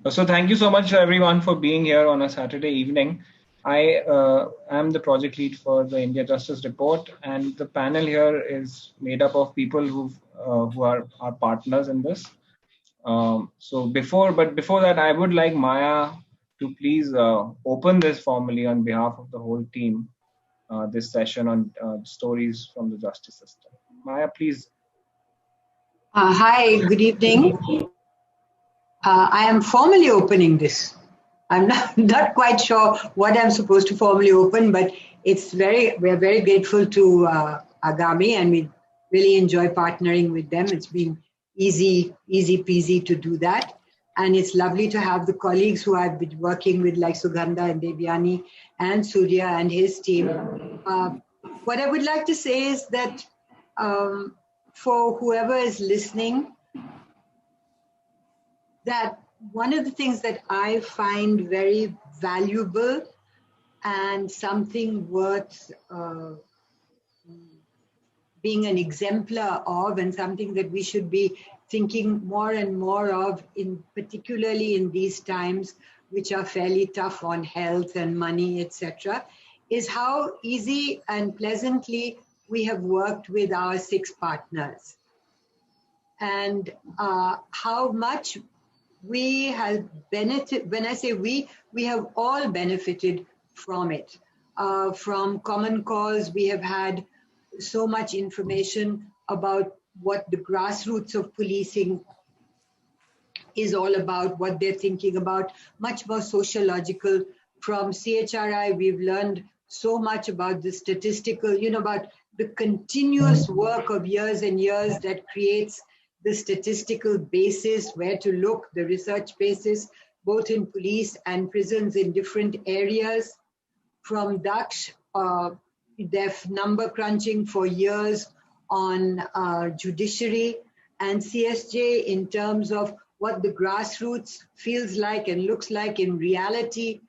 So thank you so much everyone for being here on a Saturday evening. I am the project lead for the India Justice Report, and the panel here is made up of people who are our partners in this. Before that, I would like Maja to please open this formally on behalf of the whole team. This session on stories from the justice system. Maja, please. Hi, good evening. I am formally opening this. I'm not quite sure what I'm supposed to formally open, but we're very grateful to Agami, and we really enjoy partnering with them. It's been easy peasy to do that. And it's lovely to have the colleagues who I've been working with, like Sugandha and Devyani and Surya and his team. What I would like to say is that for whoever is listening, that one of the things that I find very valuable and something worth being an exemplar of, and something that we should be thinking more and more of, particularly in these times, which are fairly tough on health and money, etc., is how easy and pleasantly we have worked with our 6 partners, and how much we have benefited. When I say we have all benefited from it. From Common Cause, we have had so much information about what the grassroots of policing is all about, what they're thinking about, much more sociological. From CHRI, we've learned so much about the statistical, about the continuous work of years and years that creates the statistical basis, where to look, the research basis, both in police and prisons in different areas. From DAKSH, their number crunching for years on judiciary, and CSJ in terms of what the grassroots feels like and looks like in reality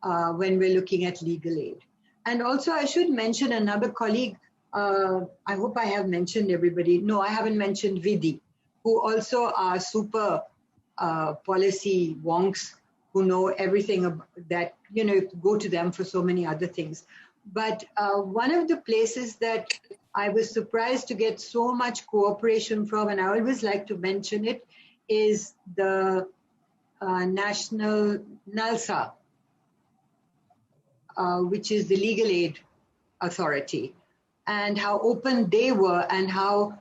when we're looking at legal aid. And also I should mention another colleague, I hope I have mentioned everybody. No, I haven't mentioned Vidhi, who also are super policy wonks who know everything about that, go to them for so many other things. But one of the places that I was surprised to get so much cooperation from, and I always like to mention it, is the National NALSA, which is the Legal Aid Authority, and how open they were and how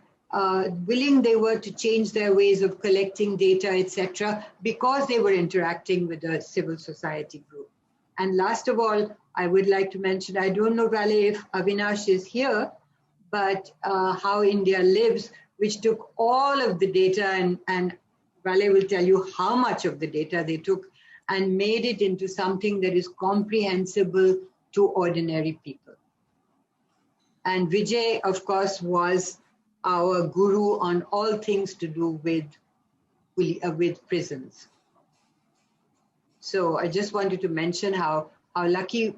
willing they were to change their ways of collecting data, etc., because they were interacting with a civil society group. And last of all, I would like to mention, I don't know, Raleigh, if Avinash is here, but How India Lives, which took all of the data, and Raleigh will tell you how much of the data they took and made it into something that is comprehensible to ordinary people. And Vijay, of course, was our guru on all things to do with prisons. So I just wanted to mention how lucky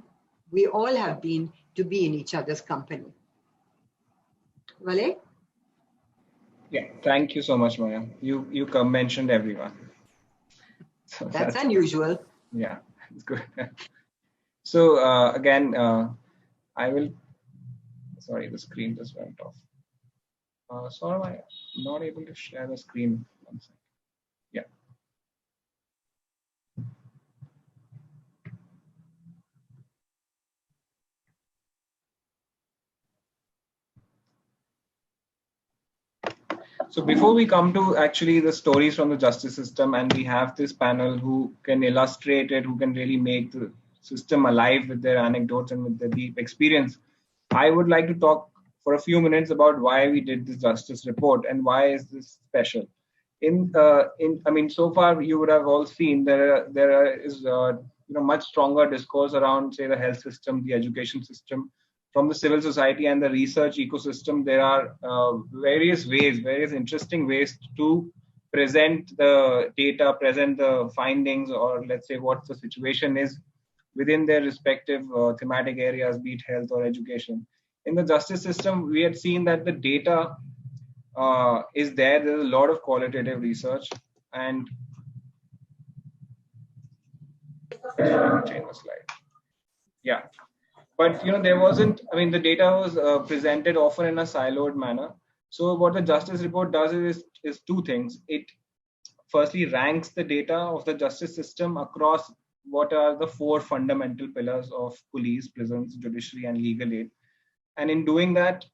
we all have been to be in each other's company. Vale? Yeah, thank you so much, Maja. You mentioned everyone. So that's unusual. Yeah, it's good. So again, I will. Sorry, the screen just went off. So am I not able to share the screen? One second. Yeah. So before we come to actually the stories from the justice system, and we have this panel who can illustrate it, who can really make the system alive with their anecdotes and with their deep experience, I would like to talk for a few minutes about why we did this justice report and why is this special. I mean, so far you would have all seen there is much stronger discourse around, say, the health system, the education system. From the civil society and the research ecosystem, there are various interesting ways to present the data, present the findings, or let's say what the situation is within their respective thematic areas, be it health or education. In the justice system, we had seen that the data is there. There's a lot of qualitative research, and I just want to change the slide. Yeah. But there wasn't, the data was presented often in a siloed manner. So what the justice report does is two things. It firstly ranks the data of the justice system across what are the four fundamental pillars of police, prisons, judiciary, and legal aid. And in doing that,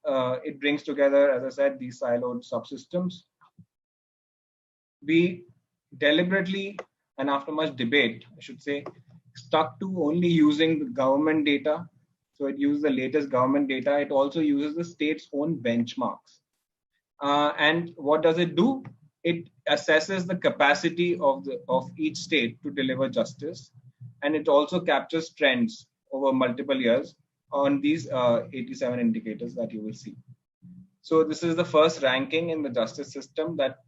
it brings together, as I said, these siloed subsystems. We deliberately, and after much debate, I should say, stuck to only using the government data. So it uses the latest government data. It also uses the state's own benchmarks. And what does it do? It assesses the capacity of each state to deliver justice, and it also captures trends over multiple years on these 87 indicators that you will see. So this is the first ranking in the justice system that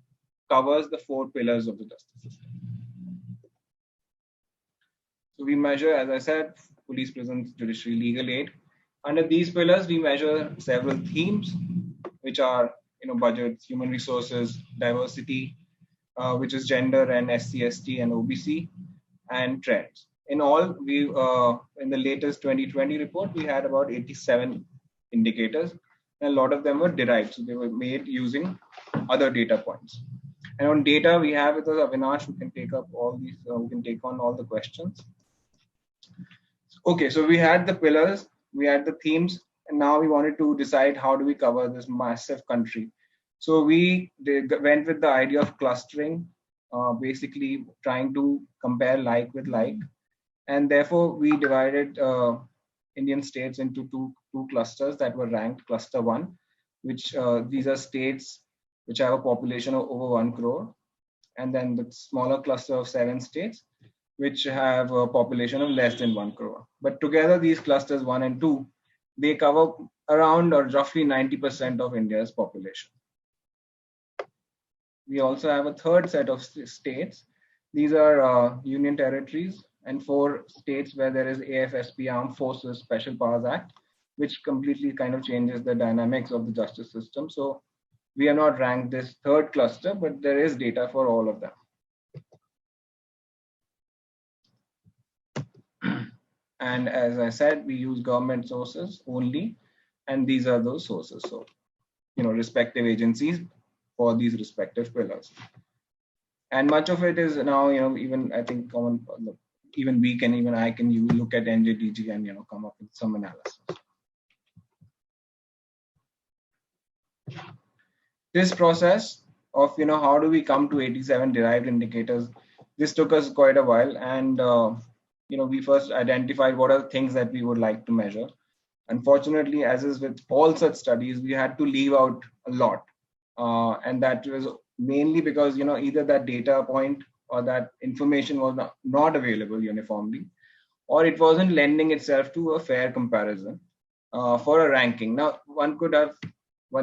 covers the four pillars of the justice system. So we measure, as I said, police, prisons, judiciary, legal aid. Under these pillars, we measure several themes, which are budgets, human resources, diversity, which is gender and SC/ST and OBC, and trends. In all, we in the latest 2020 report, we had about 87 indicators, and a lot of them were derived. So they were made using other data points. And on data, we have with us Avinash, who can take up all these, who can take on all the questions. Okay, so we had the pillars, we had the themes, and now we wanted to decide how do we cover this massive country. So we went with the idea of clustering, basically trying to compare like with like. And therefore, we divided Indian states into two clusters that were ranked. Cluster 1, which these are states which have a population of over 1 crore. And then the smaller cluster of 7 states, which have a population of less than 1 crore. But together, these clusters 1 and 2, they cover around or roughly 90% of India's population. We also have a third set of states. These are union territories and 4 states where there is AFSP, Armed Forces Special Powers Act, which completely kind of changes the dynamics of the justice system. So we have not ranked this third cluster, but there is data for all of them. And as I said, we use government sources only, and these are those sources. So, respective agencies for these respective pillars. And much of it is now, even I think common, even we can, even I can look at NJDG and, come up with some analysis. This process of, how do we come to 87 derived indicators, this took us quite a while. And, we first identified what are the things that we would like to measure. Unfortunately, as is with all such studies, we had to leave out a lot. And that was mainly because, either that data point or that information was not available uniformly, or it wasn't lending itself to a fair comparison for a ranking. Now,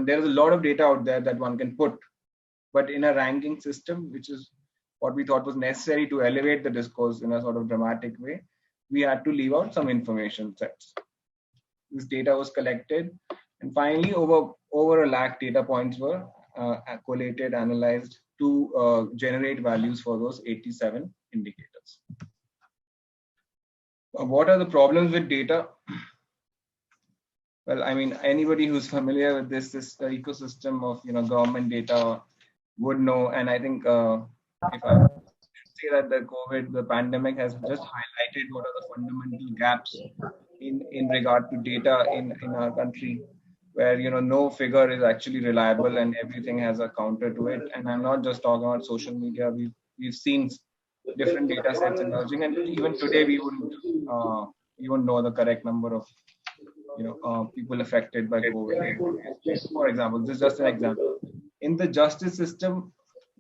there's a lot of data out there that one can put, but in a ranking system, which is what we thought was necessary to elevate the discourse in a sort of dramatic way, we had to leave out some information sets. This data was collected, and finally, over 1 lakh data points were collated, analyzed to generate values for those 87 indicators. What are the problems with data? Well, anybody who's familiar with this ecosystem of government data would know, and I think if I say that the pandemic has just highlighted what are the fundamental gaps in regard to data in our country, where no figure is actually reliable and everything has a counter to it. And I'm not just talking about social media. We've seen different data sets emerging, and even today we wouldn't know the correct number of people affected by COVID. For example, this is just an example. In the justice system,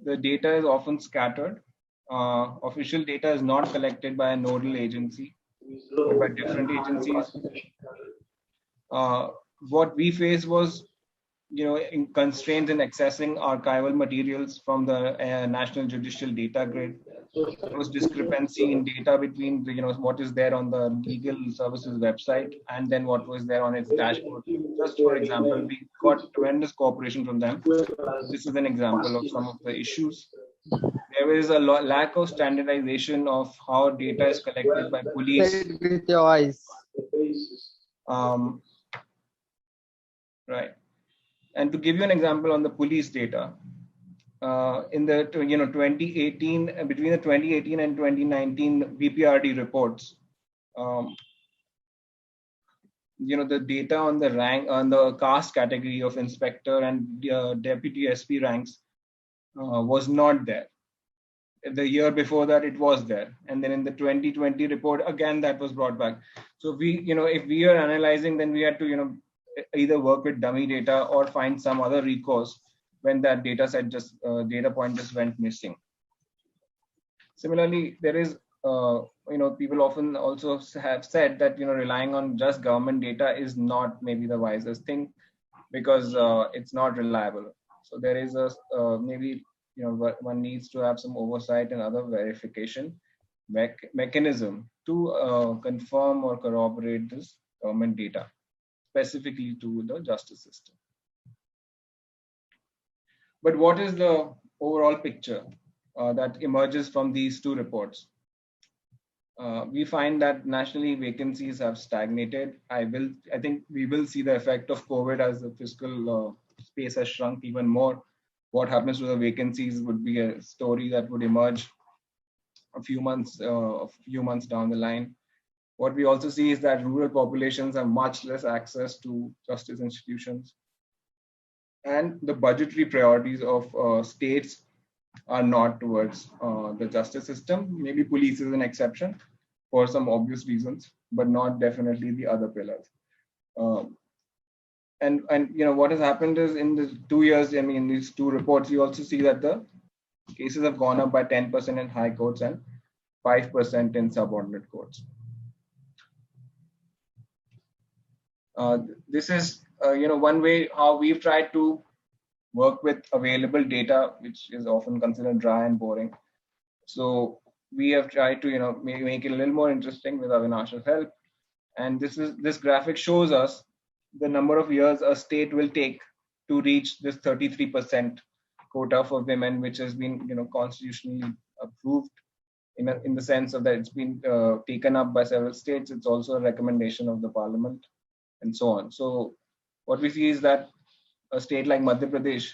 the data is often scattered. Official data is not collected by a nodal agency, but by different agencies. What we faced was, in constraints in accessing archival materials from the National Judicial Data Grid. There was discrepancy in data between what is there on the legal services website and then what was there on its dashboard. Just for example, we got tremendous cooperation from them. This is an example of some of the issues. there is a lack of standardization of how data is collected by police. Say it with your eyes. Right. And to give you an example on the police data, in the 2018, between the 2018 and 2019 VPRD reports, the data on the rank, on the caste category of inspector and deputy SP ranks was not there. The year before that, it was there, and then in the 2020 report again that was brought back. So if we are analyzing, then we had to either work with dummy data or find some other recourse when that data set data point just went missing. Similarly, there is people often also have said that relying on just government data is not maybe the wisest thing, because it's not reliable. So there is a maybe one needs to have some oversight and other verification mechanism to confirm or corroborate this government data, specifically to the justice system. But what is the overall picture that emerges from these two reports? We find that nationally vacancies have stagnated. I think we will see the effect of COVID as the fiscal space has shrunk even more. What happens to the vacancies would be a story that would emerge a few months down the line. What we also see is that rural populations have much less access to justice institutions, and the budgetary priorities of states are not towards the justice system. Maybe police is an exception for some obvious reasons, but not definitely the other pillars. And what has happened is in the 2 years, in these two reports, you also see that the cases have gone up by 10% in high courts and 5% in subordinate courts. This is one way how we've tried to work with available data, which is often considered dry and boring. So we have tried to make it a little more interesting with Avinash's help. And this graphic shows us the number of years a state will take to reach this 33% quota for women, which has been constitutionally approved in the sense of that it's been taken up by several states. It's also a recommendation of the parliament and so on. So what we see is that a state like Madhya Pradesh is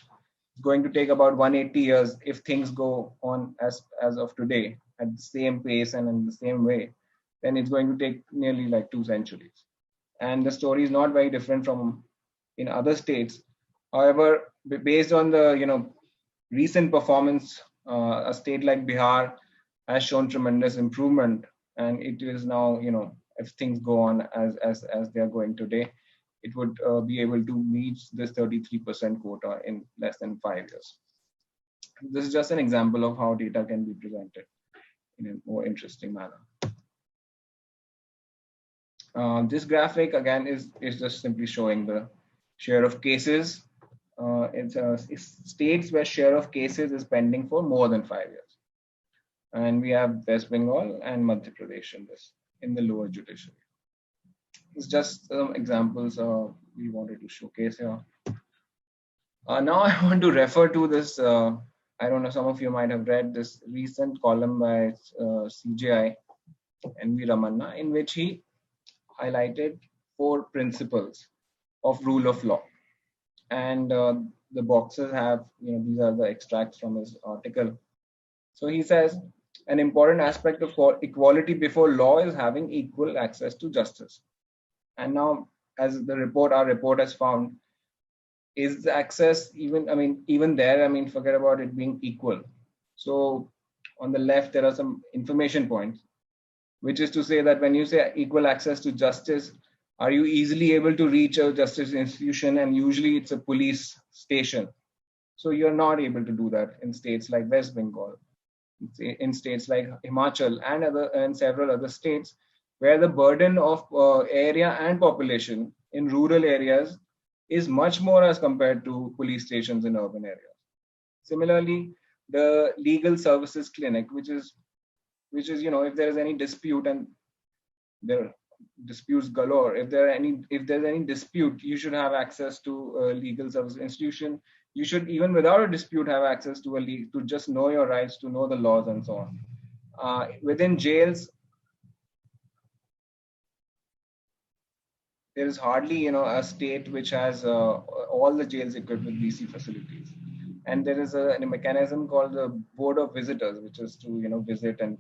going to take about 180 years if things go on as of today at the same pace and in the same way. Then it's going to take nearly like 2 centuries. And the story is not very different from in other states. However, based on the recent performance, a state like Bihar has shown tremendous improvement, and it is now if things go on as they are going today, it would be able to reach this 33% quota in less than 5 years. This is just an example of how data can be presented in a more interesting manner. This graphic again is just simply showing the share of cases. It's states where share of cases is pending for more than 5 years, and we have West Bengal and Madhya Pradesh in the lower judiciary. It's just some examples we wanted to showcase here. Now I want to refer to this. I don't know, some of you might have read this recent column by CHRI N.V. Ramanna, in which he highlighted 4 principles of rule of law. And the boxes have, these are the extracts from his article. So he says, an important aspect of equality before law is having equal access to justice. And now, as our report has found, is the access even there? Forget about it being equal. So on the left, there are some information points, which is to say that when you say equal access to justice, are you easily able to reach a justice institution? And usually it's a police station. So you're not able to do that in states like West Bengal, in states like Himachal and several other states, where the burden of area and population in rural areas is much more as compared to police stations in urban areas. Similarly, the legal services clinic, which is if there is any dispute, and there are disputes galore, if there's any dispute, you should have access to a legal service institution. You should, even without a dispute, have access to a to just know your rights, to know the laws and so on. Within jails, there is hardly, a state which has all the jails equipped with VC facilities. And there is a mechanism called the Board of Visitors, which is to, visit and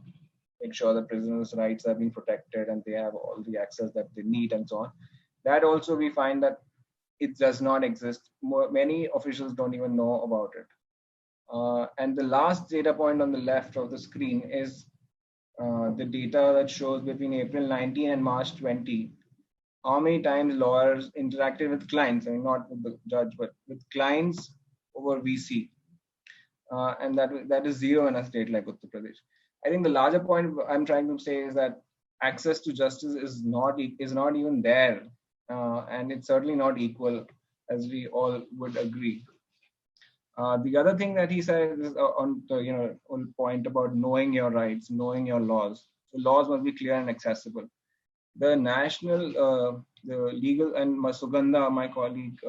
make sure the prisoners' rights are being protected and they have all the access that they need and so on. That also we find that it does not exist. Many officials don't even know about it. And the last data point on the left of the screen is the data that shows between April 19 and March 20, how many times lawyers interacted with clients, I mean, not with the judge, but with clients over VC. And that is zero in a state like Uttar Pradesh. I think the larger point I'm trying to say is that access to justice is not even there, and it's certainly not equal, as we all would agree. The other thing that he said is on the whole point about knowing your rights, knowing your laws. So laws must be clear and accessible. The the legal, and Sugandha, my colleague,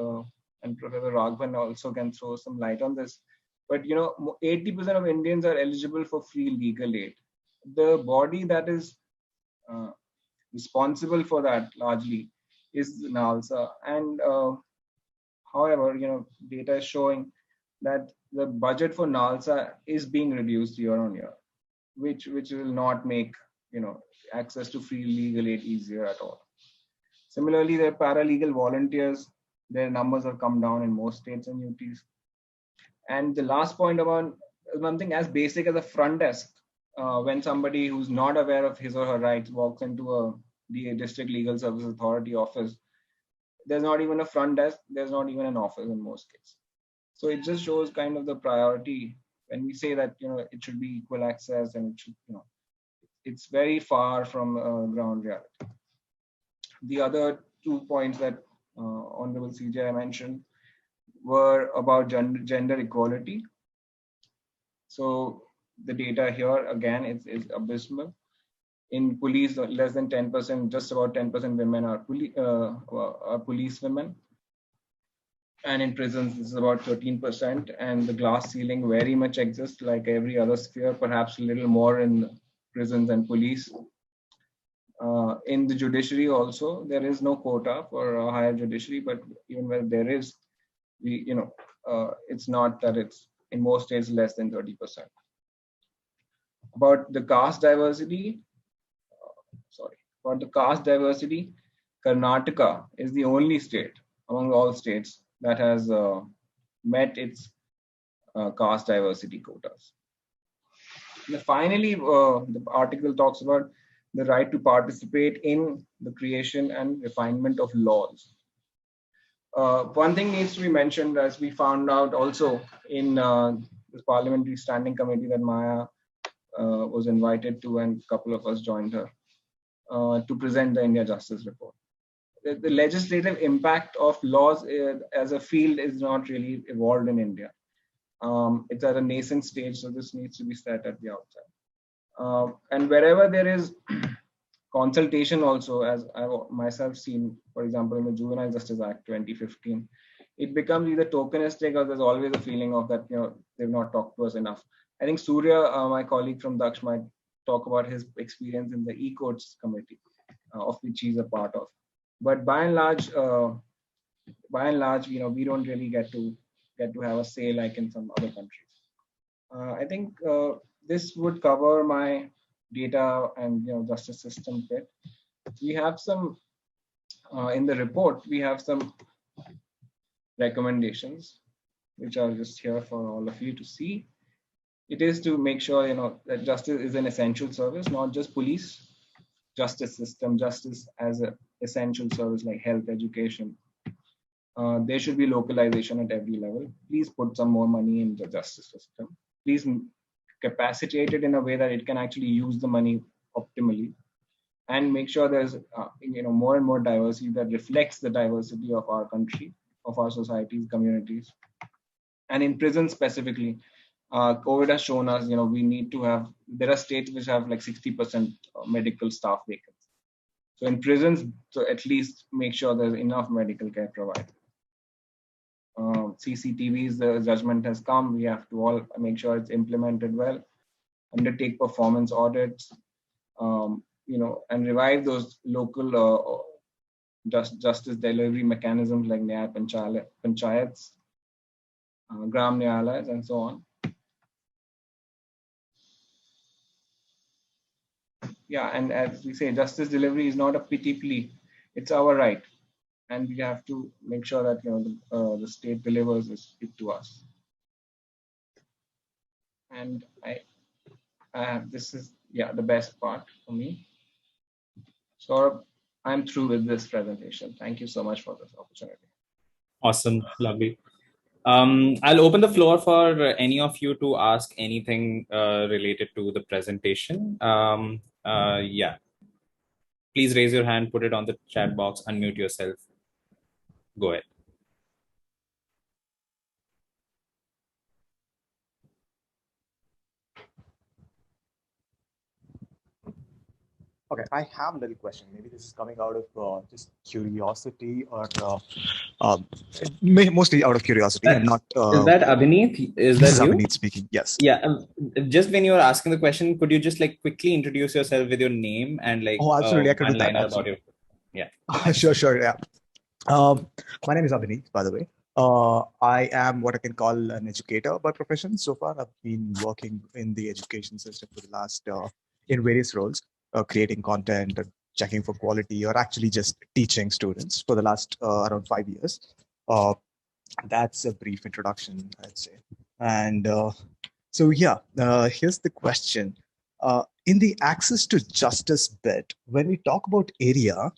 and Professor Raghavan also can throw some light on this. But 80% of Indians are eligible for free legal aid. The body that is responsible for that largely is NALSA, and however, data is showing that the budget for NALSA is being reduced year on year, which will not make access to free legal aid easier at all. Similarly, the paralegal volunteers, their numbers have come down in most states and UTs. And the last point about something as basic as a front desk, when somebody who's not aware of his or her rights walks into the District Legal Service Authority office, there's not even a front desk, there's not even an office in most cases. So it just shows kind of the priority when we say that it should be equal access, and it should, it's very far from ground reality. The other 2 points that Honorable CJI mentioned were about gender equality. So the data here again is abysmal. In police, less than 10%, just about 10% women are police women. And in prisons, this is about 13%. And the glass ceiling very much exists, like every other sphere, perhaps a little more in prisons and police. In the judiciary also, there is no quota for a higher judiciary, but even where there is, it's not that it's in most states less than 30%. About the caste diversity, Karnataka is the only state among all states that has met its caste diversity quotas. And finally, the article talks about the right to participate in the creation and refinement of laws. One thing needs to be mentioned, as we found out also in this parliamentary standing committee that Maja was invited to, and a couple of us joined her to present the India Justice Report. The legislative impact of laws as a field is not really evolved in India. It's at a nascent stage, so this needs to be set at the outset. And wherever there is consultation also, as I've myself seen, for example, in the Juvenile Justice Act 2015, it becomes either tokenistic, or there's always a feeling of that, they've not talked to us enough. I think Surya, my colleague from DAKSH, might talk about his experience in the E-Courts Committee, of which he's a part of. But by and large, we don't really get to have a say like in some other countries. I think this would cover my data and justice system bit. We have some in the report. We have some recommendations, which are just here for all of you to see. It is to make sure that justice is an essential service, not just police. Justice system, justice as an essential service like health, education. There should be localization at every level. Please put some more money in the justice system. Please capacitate it in a way that it can actually use the money optimally, and make sure there's more and more diversity that reflects the diversity of our country, of our societies, communities. And in prisons specifically, COVID has shown us, we need to have, there are states which have like 60% medical staff vacancies. So in prisons, so at least make sure there's enough medical care provided. CCTVs, the judgment has come. We have to all make sure it's implemented well, undertake performance audits, and revive those local justice delivery mechanisms like Nyaya Panchayats, Gram Nyayalayas, and so on. Yeah, and as we say, justice delivery is not a pity plea; it's our right, and we have to make sure that the state delivers it to us. And this is the best part for me. So I'm through with this presentation. Thank you so much for this opportunity. Awesome, lovely. I'll open the floor for any of you to ask anything related to the presentation. Yeah. Please raise your hand, put it on the chat box, unmute yourself. Go ahead. Okay, I have a little question. Maybe this is coming out of just curiosity or mostly out of curiosity and not. Is that Abhineet? Is that you? Abhineet speaking, yes. Yeah. Just when you were asking the question, could you just quickly introduce yourself with your name and Oh, absolutely. I could do that. About your... Yeah. Sure. Yeah. My name is Abhineet, by the way. I am what I can call an educator by profession. So far, I've been working in the education system for the last in various roles. Creating content, checking for quality, or actually just teaching students for the last around 5 years. That's a brief introduction, I'd say. And here's the question. In the access to justice bit, when we talk about area,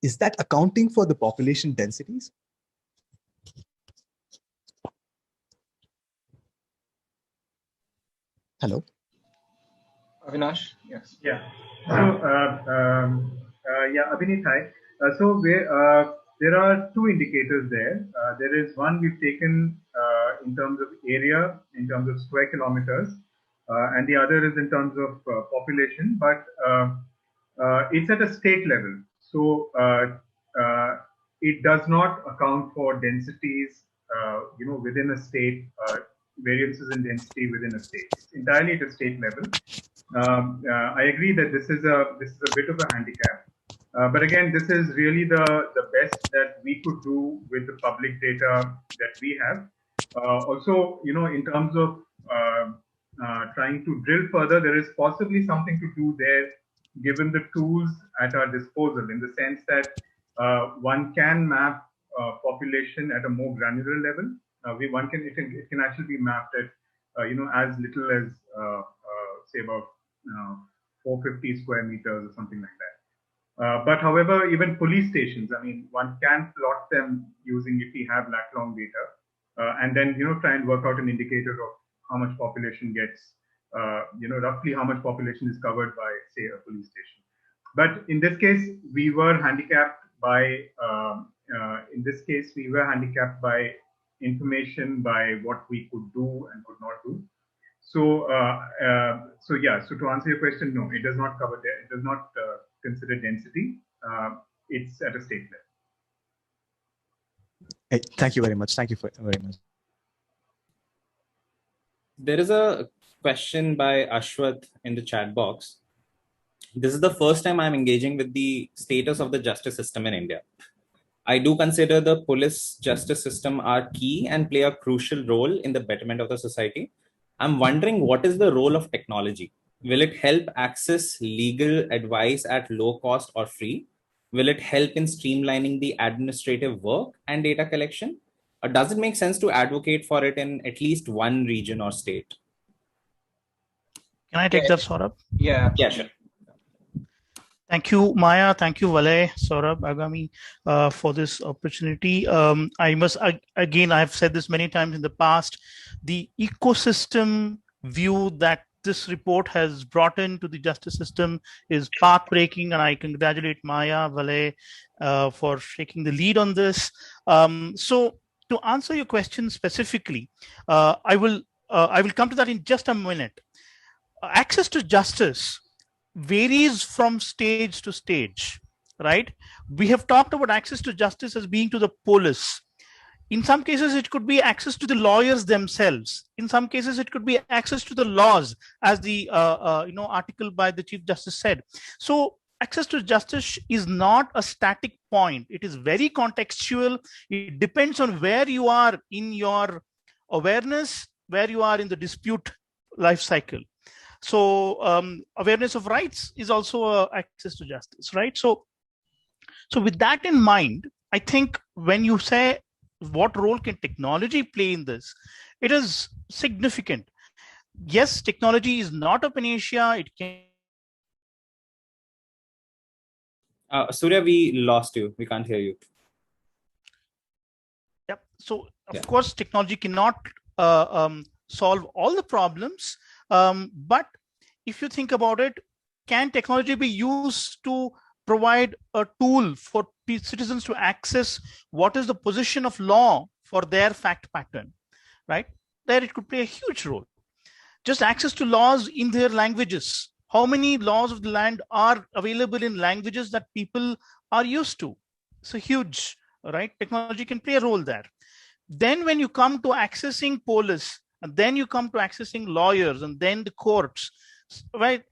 is that accounting for the population densities? Hello? Avinash, yes. Yeah. So, Abhineet, hi. There are two indicators there. There is one we've taken in terms of area, in terms of square kilometers, and the other is in terms of population, but it's at a state level. So it does not account for densities, within a state, variances in density within a state. It's entirely at a state level. I agree that this is a bit of a handicap, but again, this is really the best that we could do with the public data that we have. Also, in terms of trying to drill further, there is possibly something to do there, given the tools at our disposal, in the sense that one can map population at a more granular level. It can actually be mapped at as little as say about 450 square meters or something like that. But however, even police stations, I mean, one can plot them using, if we have lat long data, and then try and work out an indicator of how much population gets, roughly how much population is covered by, say, a police station. But in this case, we were handicapped by information, by what we could do and could not do. So, so to answer your question, no, it does not cover that. It does not consider density. It's at a state level. Hey, thank you very much. Thank you very much. There is a question by Ashwath in the chat box. This is the first time I'm engaging with the status of the justice system in India. I do consider the police justice system are key and play a crucial role in the betterment of the society. I'm wondering, what is the role of technology? Will it help access legal advice at low cost or free? Will it help in streamlining the administrative work and data collection? Or does it make sense to advocate for it in at least one region or state? Can I take that, Saurabh? Yeah, yeah, sure. Thank you, Maja. Thank you, Vale, Saurabh, Agami, for this opportunity. I must, again, I have said this many times in the past, the ecosystem view that this report has brought into the justice system is path-breaking, and I congratulate Maja, Vale, for taking the lead on this. So to answer your question specifically, I will come to that in just a minute. Access to justice varies from stage to stage, right? We have talked about access to justice as being to the polis. In some cases, it could be access to the lawyers themselves. In some cases, it could be access to the laws, as the article by the Chief Justice said. So access to justice is not a static point. It is very contextual. It depends on where you are in your awareness, where you are in the dispute life cycle. So awareness of rights is also access to justice, right? So with that in mind, I think when you say what role can technology play in this, it is significant. Yes, technology is not a panacea. It can. Surya, we lost you. We can't hear you. Yep. So of course, technology cannot solve all the problems. But if you think about it, can technology be used to provide a tool for citizens to access what is the position of law for their fact pattern, right? There it could play a huge role. Just access to laws in their languages. How many laws of the land are available in languages that people are used to? So huge, right? Technology can play a role there. Then when you come to accessing police, and then you come to accessing lawyers, and then the courts, right?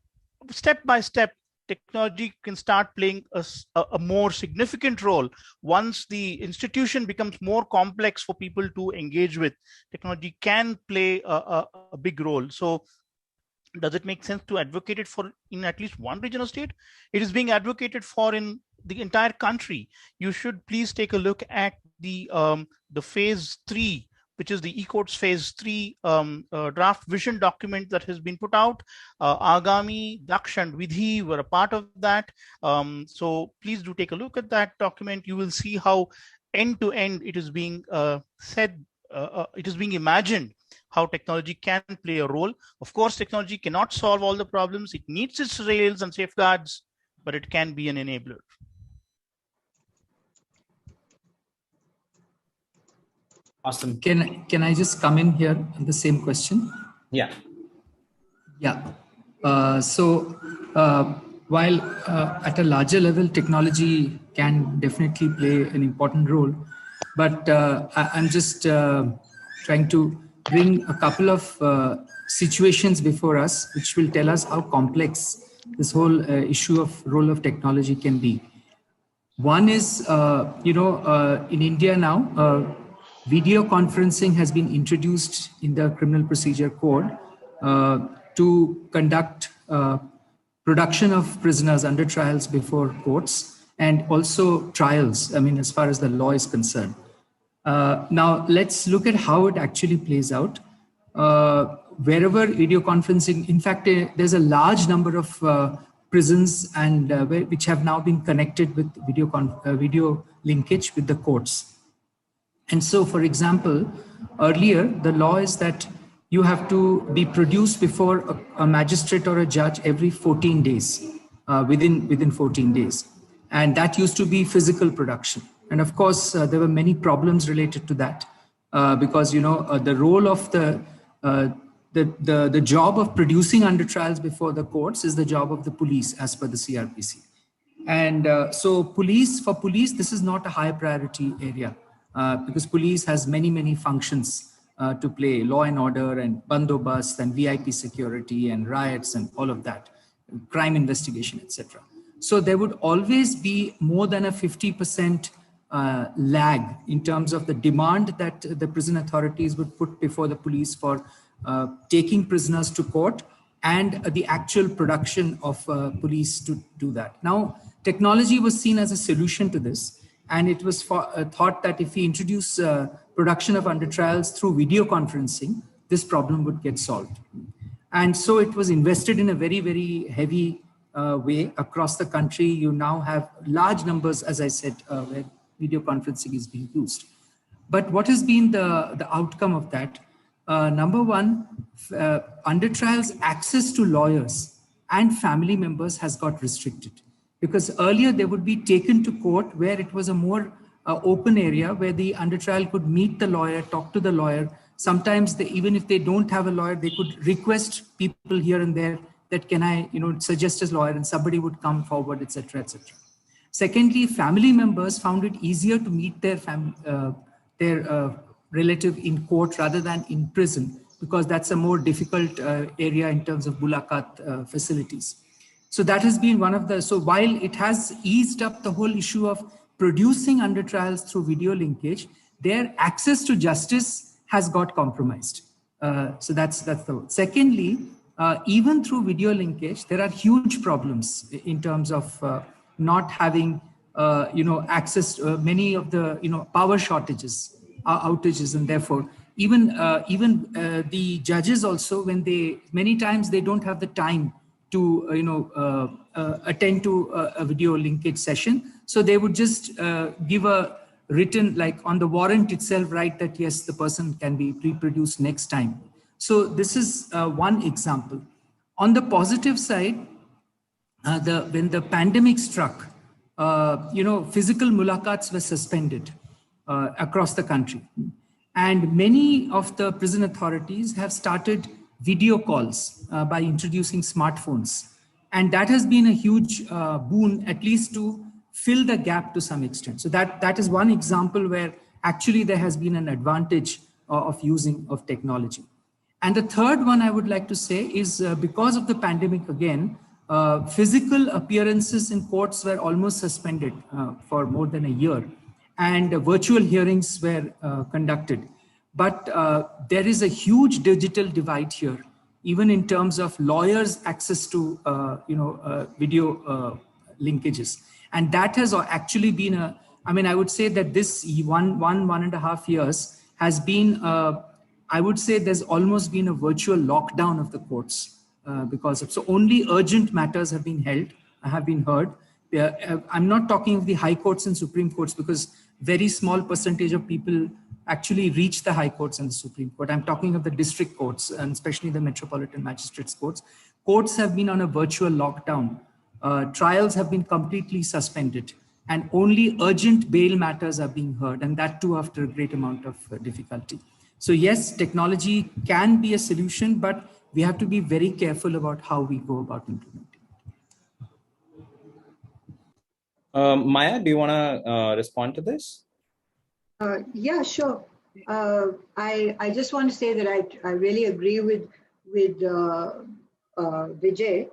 Step by step, technology can start playing a more significant role. Once the institution becomes more complex for people to engage with, technology can play a big role. So does it make sense to advocate it for in at least one region or state? It is being advocated for in the entire country. You should please take a look at the phase 3, which is the eCourts phase 3 draft vision document that has been put out. Agami, DAKSH and Vidhi were a part of that. So please do take a look at that document. You will see how end to end it is being it is being imagined how technology can play a role. Of course, technology cannot solve all the problems. It needs its rails and safeguards, but it can be an enabler. Awesome. Can I just come in here on the same question? Yeah. Yeah. While at a larger level, technology can definitely play an important role, but I'm just trying to bring a couple of situations before us, which will tell us how complex this whole issue of role of technology can be. One is, in India now, video conferencing has been introduced in the Criminal Procedure Code to conduct production of prisoners under trials before courts and also trials, I mean, as far as the law is concerned. Now, let's look at how it actually plays out. Wherever video conferencing, in fact, there's a large number of prisons and which have now been connected with video linkage with the courts. And so, for example, earlier, the law is that you have to be produced before a magistrate or a judge every 14 days, within 14 days. And that used to be physical production. And of course, there were many problems related to that because, the role of the job of producing under trials before the courts is the job of the police as per the CRPC. And so for police, this is not a high priority area. Because police has many functions to play, law and order and bandobast and VIP security and riots and all of that, crime investigation, etc. So there would always be more than a 50% lag in terms of the demand that the prison authorities would put before the police for taking prisoners to court and the actual production of police to do that. Now, technology was seen as a solution to this. And it was thought that if we introduce production of under trials through video conferencing, this problem would get solved. And so it was invested in a very heavy way across the country. You now have large numbers, as I said, where video conferencing is being used. But what has been the outcome of that? Number one, under trials access to lawyers and family members has got restricted. Because earlier they would be taken to court where it was a more open area where the under trial could meet the lawyer, talk to the lawyer. Sometimes even if they don't have a lawyer, they could request people here and there that can I, suggest as lawyer, and somebody would come forward, etc., etc. Secondly, family members found it easier to meet their their relative in court rather than in prison, because that's a more difficult area in terms of mulakat facilities. So that has been one of the, so while it has eased up the whole issue of producing under trials through video linkage, their access to justice has got compromised. So that's the, secondly, even through video linkage, there are huge problems in terms of not having, access to many of the, power shortages, outages, and therefore even the judges also, when they, many times they don't have the time to, attend to a video linkage session. So they would just give a written, like on the warrant itself, write that yes, the person can be reproduced next time. So this is one example. On the positive side, when the pandemic struck, physical mulakats were suspended across the country. And many of the prison authorities have started video calls by introducing smartphones. And that has been a huge boon, at least to fill the gap to some extent. So that is one example where actually there has been an advantage of using of technology. And the third one I would like to say is because of the pandemic again, physical appearances in courts were almost suspended for more than a year, and virtual hearings were conducted. But there is a huge digital divide here, even in terms of lawyers' access to video linkages. And that has actually been I would say that this 1.5 years has been, I would say there's almost been a virtual lockdown of the courts because of, so only urgent matters have been heard. I'm not talking of the high courts and Supreme Courts, because very small percentage of people actually reach the high courts and the Supreme Court. I'm talking of the district courts, and especially the metropolitan magistrates courts. Courts have been on a virtual lockdown. Trials have been completely suspended, and only urgent bail matters are being heard, and that too after a great amount of difficulty. So yes, technology can be a solution, but we have to be very careful about how we go about implementing it. Maja, do you want to respond to this? Yeah, sure. I just want to say that I really agree with Vijay.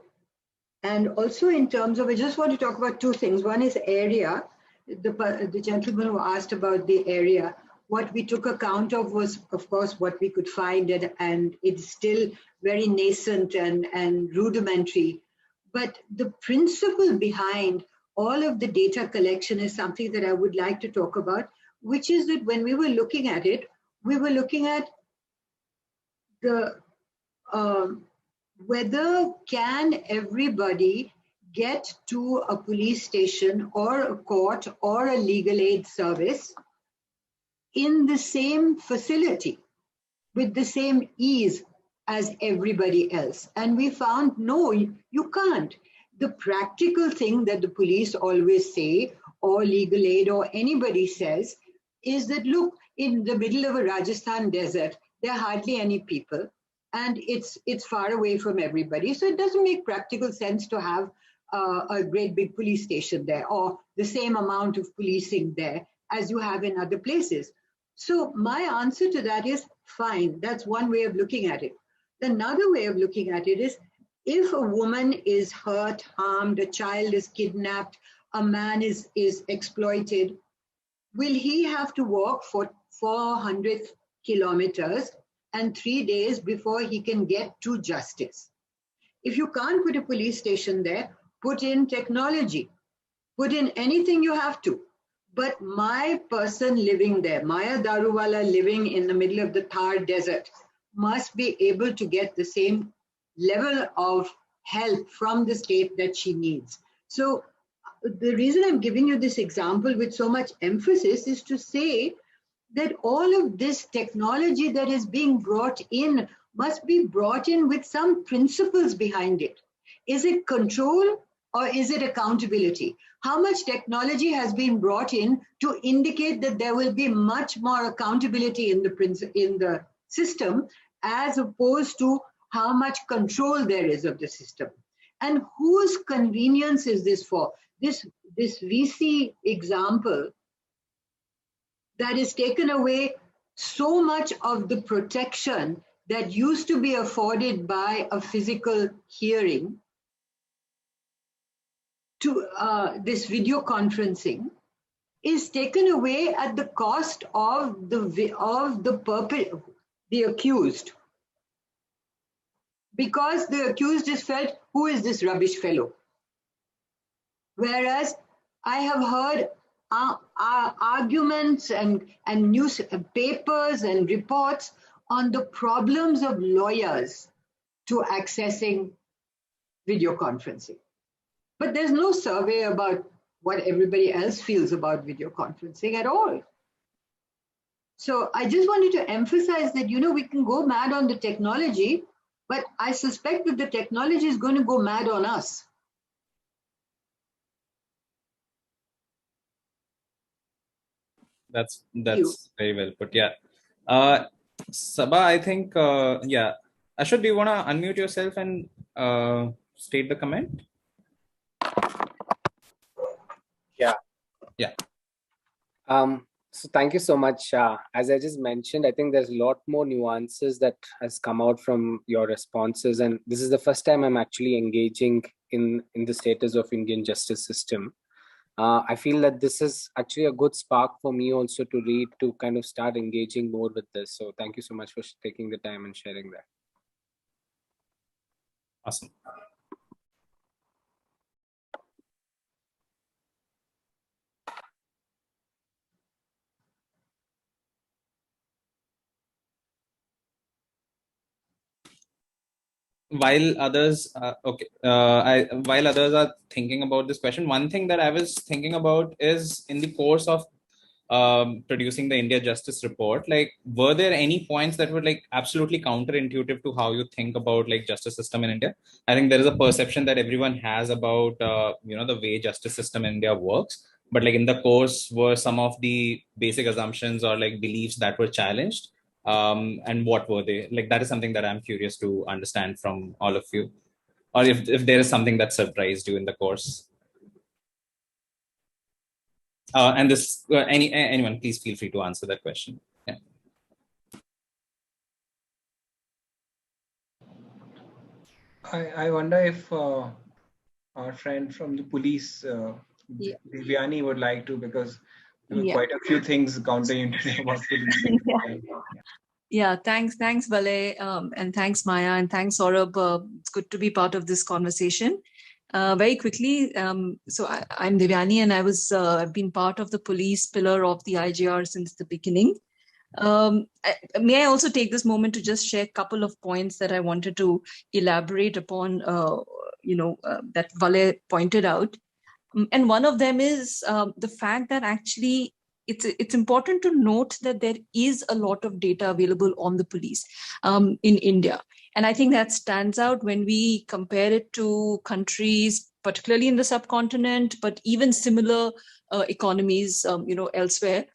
And also in terms of, I just want to talk about two things. One is area. The gentleman who asked about the area, what we took account of was, of course, what we could find, and it's still very nascent and rudimentary. But the principle behind all of the data collection is something that I would like to talk about, which is that when we were looking at it, we were looking at the whether can everybody get to a police station or a court or a legal aid service in the same facility with the same ease as everybody else. And we found, no, you can't. The practical thing that the police always say, or legal aid or anybody says, is that, look, in the middle of a Rajasthan desert, there are hardly any people, and it's far away from everybody. So it doesn't make practical sense to have a great big police station there, or the same amount of policing there as you have in other places. So my answer to that is fine. That's one way of looking at it. Another way of looking at it is, if a woman is hurt, harmed, a child is kidnapped, a man is exploited, will he have to walk for 400 kilometers and 3 days before he can get to justice? If you can't put a police station there, put in technology, put in anything you have to. But my person living there, Maja Daruwala living in the middle of the Thar desert, must be able to get the same level of help from the state that she needs. So the reason I'm giving you this example with so much emphasis is to say that all of this technology that is being brought in must be brought in with some principles behind it. Is it control or is it accountability? How much technology has been brought in to indicate that there will be much more accountability in the system, as opposed to how much control there is of the system? And whose convenience is this for? This VC example, that has taken away so much of the protection that used to be afforded by a physical hearing to this video conferencing is taken away at the cost of the accused, because the accused is felt, who is this rubbish fellow? Whereas I have heard arguments and newspapers and reports on the problems of lawyers to accessing video conferencing. But there's no survey about what everybody else feels about video conferencing at all. So I just wanted to emphasize that, we can go mad on the technology, but I suspect that the technology is going to go mad on us. That's very well put. Yeah. Sabha, I think, yeah. Ashwat, do you want to unmute yourself and state the comment? Yeah. Yeah. So thank you so much. As I just mentioned, I think there's a lot more nuances that has come out from your responses. And this is the first time I'm actually engaging in the status of Indian justice system. I feel that this is actually a good spark for me also to read, to kind of start engaging more with this. So thank you so much for taking the time and sharing that. Awesome. While others, while others are thinking about this question, one thing that I was thinking about is, in the course of producing the India Justice Report, like, were there any points that were like absolutely counterintuitive to how you think about like justice system in India? I think there is a perception that everyone has about the way justice system in India works, but like in the course, were some of the basic assumptions or like beliefs that were challenged? And what were they? Like, that is something that I'm curious to understand from all of you, or if there is something that surprised you in the course. And this, anyone, please feel free to answer that question. Yeah. I wonder if our friend from the police, Devyani, would like to, because there were quite a few things counterintuitive about policing. Yeah, thanks, Vale, and thanks, Maja, and thanks, Saurabh. It's good to be part of this conversation. Very quickly, so I'm Devyani, and I've been part of the police pillar of the IGR since the beginning. May I also take this moment to just share a couple of points that I wanted to elaborate upon, that Vale pointed out. And one of them is the fact that actually it's important to note that there is a lot of data available on the police in India. And I think that stands out when we compare it to countries, particularly in the subcontinent, but even similar economies, elsewhere.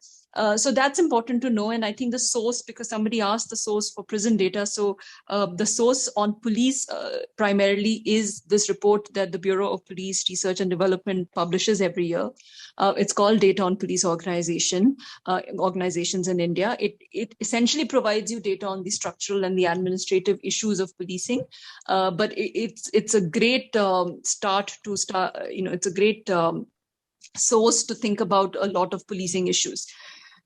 So that's important to know. And I think the source, because somebody asked the source for prison data. So the source on police primarily is this report that the Bureau of Police Research and Development publishes every year. It's called Data on Police Organizations in India. It essentially provides you data on the structural and the administrative issues of policing. But it's a great it's a great source to think about a lot of policing issues.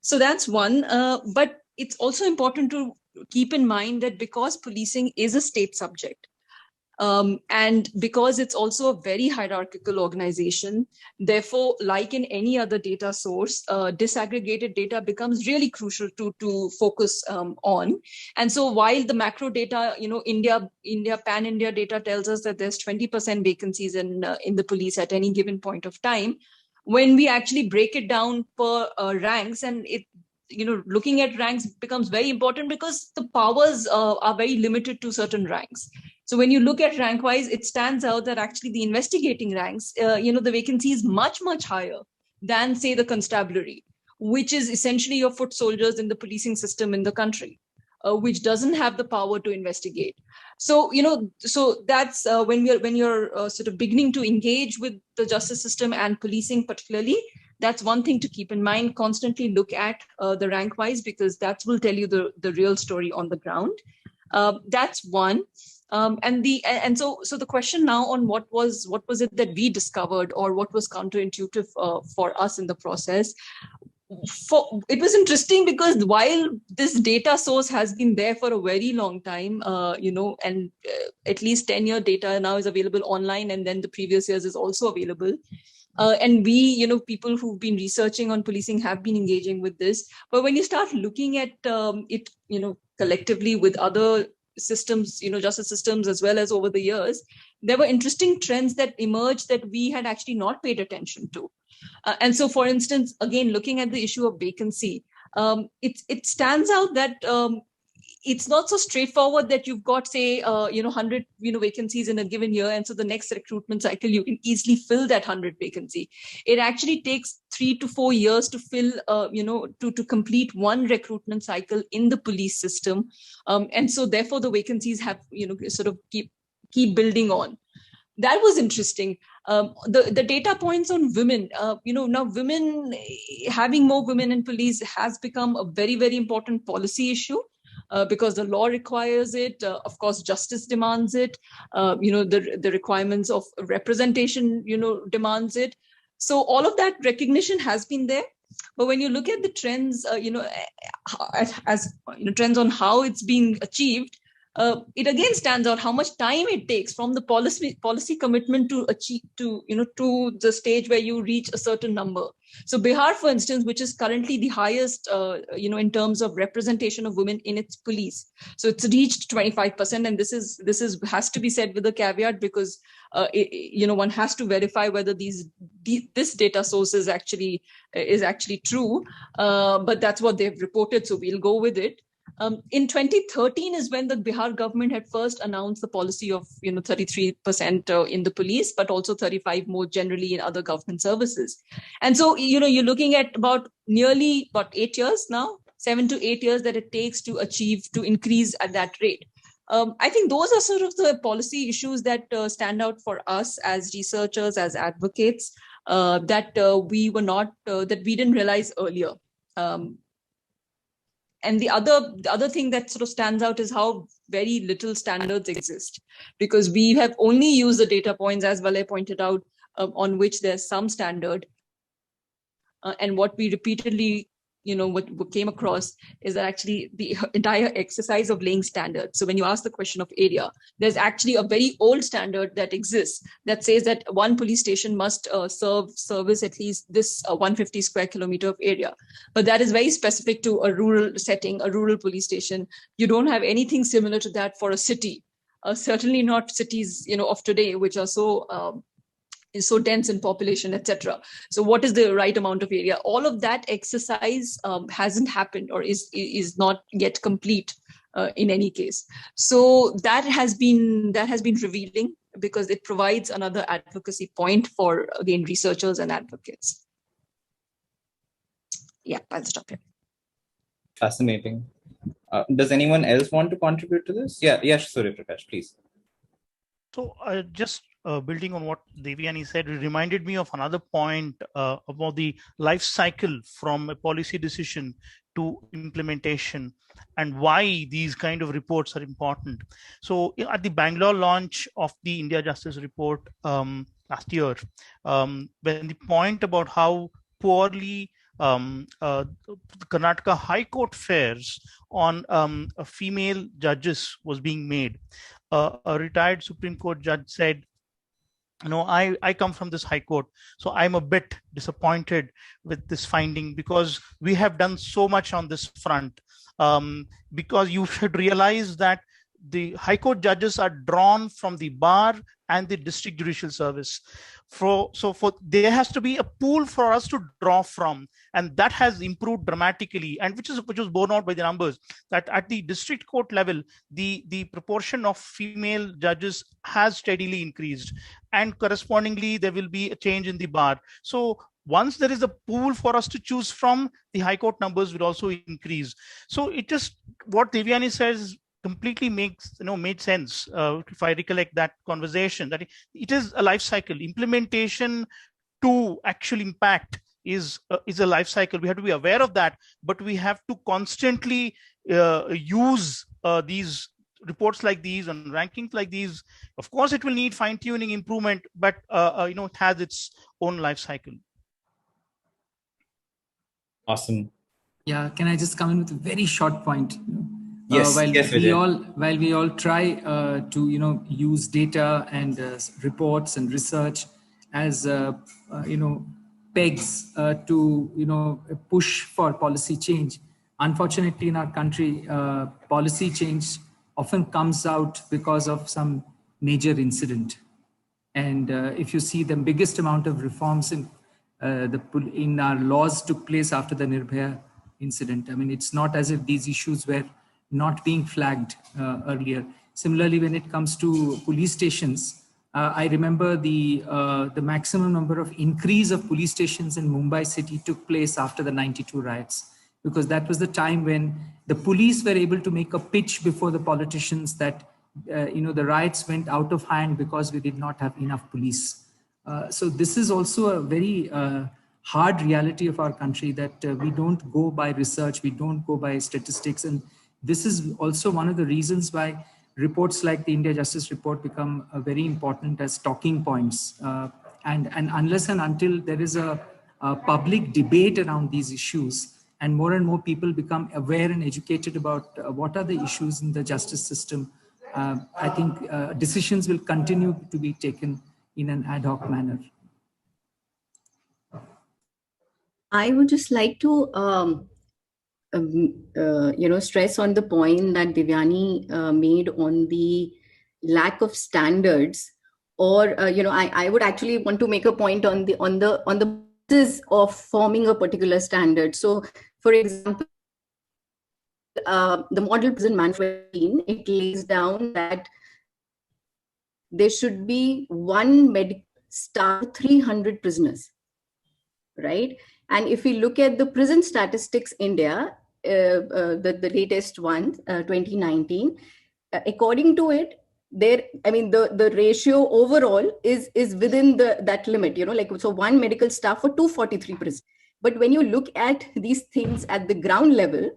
So that's one, but it's also important to keep in mind that because policing is a state subject, and because it's also a very hierarchical organization, therefore, like in any other data source, disaggregated data becomes really crucial to focus on. And so while the macro data, India pan-India data tells us that there's 20% vacancies in the police at any given point of time, when we actually break it down per ranks, and looking at ranks becomes very important because the powers are very limited to certain ranks. So when you look at rank wise, it stands out that actually the investigating ranks, the vacancy is much, much higher than, say, the constabulary, which is essentially your foot soldiers in the policing system in the country, which doesn't have the power to investigate. So, so that's when you're sort of beginning to engage with the justice system and policing particularly, That's one thing to keep in mind. Constantly look at the rank wise, because that will tell you the real story on the ground. That's one. So the question now on what was it that we discovered, or what was counterintuitive for us in the process. It was interesting because while this data source has been there for a very long time, and at least 10-year data now is available online, and then the previous years is also available. And we, people who've been researching on policing have been engaging with this. But when you start looking at it, collectively with other systems, justice systems, as well as over the years, there were interesting trends that emerged that we had actually not paid attention to. And so, for instance, again, looking at the issue of vacancy, it stands out that it's not so straightforward that you've got, say, 100 vacancies in a given year, and so the next recruitment cycle you can easily fill that 100 vacancy. It actually takes 3 to 4 years to fill, to complete one recruitment cycle in the police system, and so therefore the vacancies have sort of keep building on. That was interesting. The data points on women, now women, having more women in police has become a very, very important policy issue. Because the law requires it, of course, justice demands it, the requirements of representation, demands it. So all of that recognition has been there. But when you look at the trends, as trends on how it's being achieved, it again stands out how much time it takes from the policy commitment to achieve to the stage where you reach a certain number. So Bihar, for instance, which is currently the highest, in terms of representation of women in its police, so it's reached 25%, and this has to be said with a caveat, because one has to verify whether this data source is actually true, but that's what they've reported, so we'll go with it. In 2013 is when the Bihar government had first announced the policy of 33% in the police, but also 35% more generally in other government services. And so you're looking at nearly 8 years now, 7 to 8 years that it takes to increase at that rate. I think those are sort of the policy issues that stand out for us as researchers, as advocates, that we didn't realize earlier. And the other thing that sort of stands out is how very little standards exist, because we have only used the data points, as Valay pointed out, on which there's some standard. And what we repeatedly, what came across is that actually the entire exercise of laying standards. So when you ask the question of area, there's actually a very old standard that exists that says that one police station must service at least this 150 square kilometer of area. But that is very specific to a rural setting, a rural police station. You don't have anything similar to that for a city. Certainly not cities, of today, which are is so dense in population, etc. So what is the right amount of area? All of that exercise hasn't happened, or is not yet complete in any case. So that has been revealing, because it provides another advocacy point for, again, researchers and advocates. Yeah, I'll stop here. Fascinating. Does anyone else want to contribute to this? Yes, Surya, Prakash, please. So just building on what Devyani said, it reminded me of another point about the life cycle from a policy decision to implementation, and why these kind of reports are important. So at the Bangalore launch of the India Justice Report last year, when the point about how poorly Karnataka High Court fares on female judges was being made, a retired Supreme Court judge said, I come from this High Court, so I'm a bit disappointed with this finding, because we have done so much on this front. Because you should realize that the High Court judges are drawn from the bar and the district judicial service. There has to be a pool for us to draw from, and that has improved dramatically, and which was borne out by the numbers, that at the district court level, the proportion of female judges has steadily increased, and correspondingly there will be a change in the bar. So once there is a pool for us to choose from, the High Court numbers will also increase. So it just, what Devyani says completely made sense if I recollect that conversation, that it is a life cycle. Implementation to actual impact is a life cycle. We have to be aware of that, but we have to constantly use these reports like these and rankings like these. Of course, it will need fine-tuning, improvement, but it has its own life cycle. Awesome. Yeah, can I just come in with a very short point? Yes, while we all try to use data and reports and research as pegs to push for policy change. Unfortunately, in our country, policy change often comes out because of some major incident. And if you see, the biggest amount of reforms in our laws took place after the Nirbhaya incident. I mean, it's not as if these issues were not being flagged earlier. Similarly, when it comes to police stations, I remember the maximum number of increase of police stations in Mumbai city took place after the 92 riots, because that was the time when the police were able to make a pitch before the politicians that the riots went out of hand because we did not have enough police. So this is also a very hard reality of our country, that we don't go by research, we don't go by statistics. And this is also one of the reasons why reports like the India Justice Report become very important as talking points. And unless and until there is a public debate around these issues, and more people become aware and educated about what are the issues in the justice system, I think decisions will continue to be taken in an ad hoc manner. I would just like to stress on the point that Devyani made on the lack of standards, or I would actually want to make a point on the basis of forming a particular standard. So, for example, the Model Prison Manual, it lays down that there should be one medical staff 300 prisoners, right? And if we look at the prison statistics India, the latest one, 2019, according to it, the ratio overall is within that limit, so one medical staff for 243 prisoners. But when you look at these things at the ground level,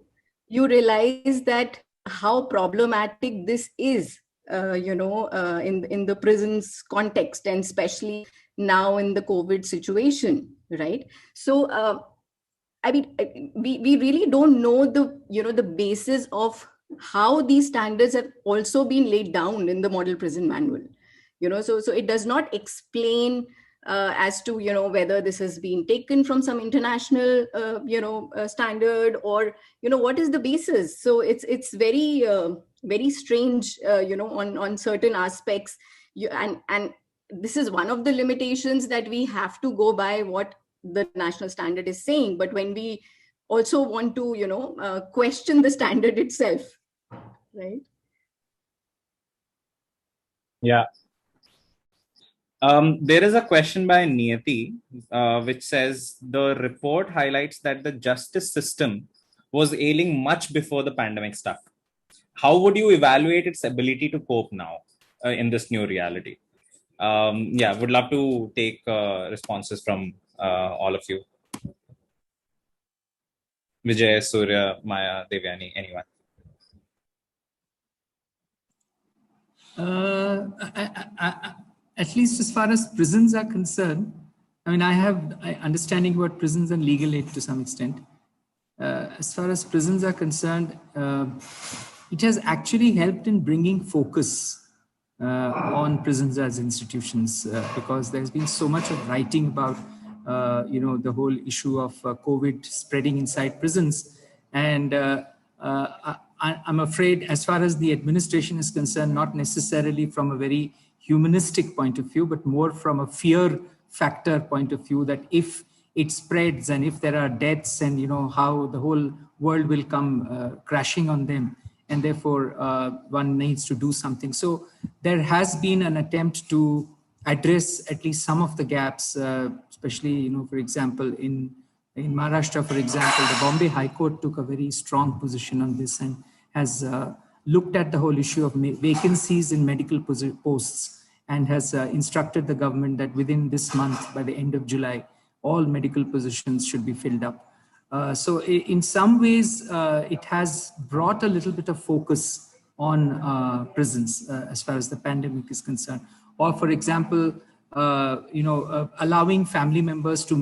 you realize that how problematic this is, in the prisons context, and especially now in the COVID situation, right? So, we really don't know the basis of how these standards have also been laid down in the Model Prison Manual. So it does not explain as to whether this has been taken from some international standard, or what is the basis. So it's very very strange on certain aspects, and this is one of the limitations, that we have to go by what the national standard is saying. But when we also want to question the standard itself, right? Yeah. There is a question by Niyati, which says the report highlights that the justice system was ailing much before the pandemic stuff. How would you evaluate its ability to cope now in this new reality? Would love to take responses from all of you. Vijay, Surya, Maja, Devyani, anyone. At least as far as prisons are concerned, I have understanding about prisons and legal aid to some extent. As far as prisons are concerned, it has actually helped in bringing focus on prisons as institutions, because there's been so much of writing about the whole issue of COVID spreading inside prisons. And I'm afraid, as far as the administration is concerned, not necessarily from a very humanistic point of view, but more from a fear factor point of view, that if it spreads and if there are deaths, and how the whole world will come crashing on them, and therefore one needs to do something. So there has been an attempt to address at least some of the gaps, especially for example in Maharashtra, for example, the Bombay High Court took a very strong position on this and has looked at the whole issue of vacancies in medical posts, and has instructed the government that within this month, by the end of July, all medical positions should be filled up. So in some ways, it has brought a little bit of focus on prisons as far as the pandemic is concerned. Or for example, allowing family members to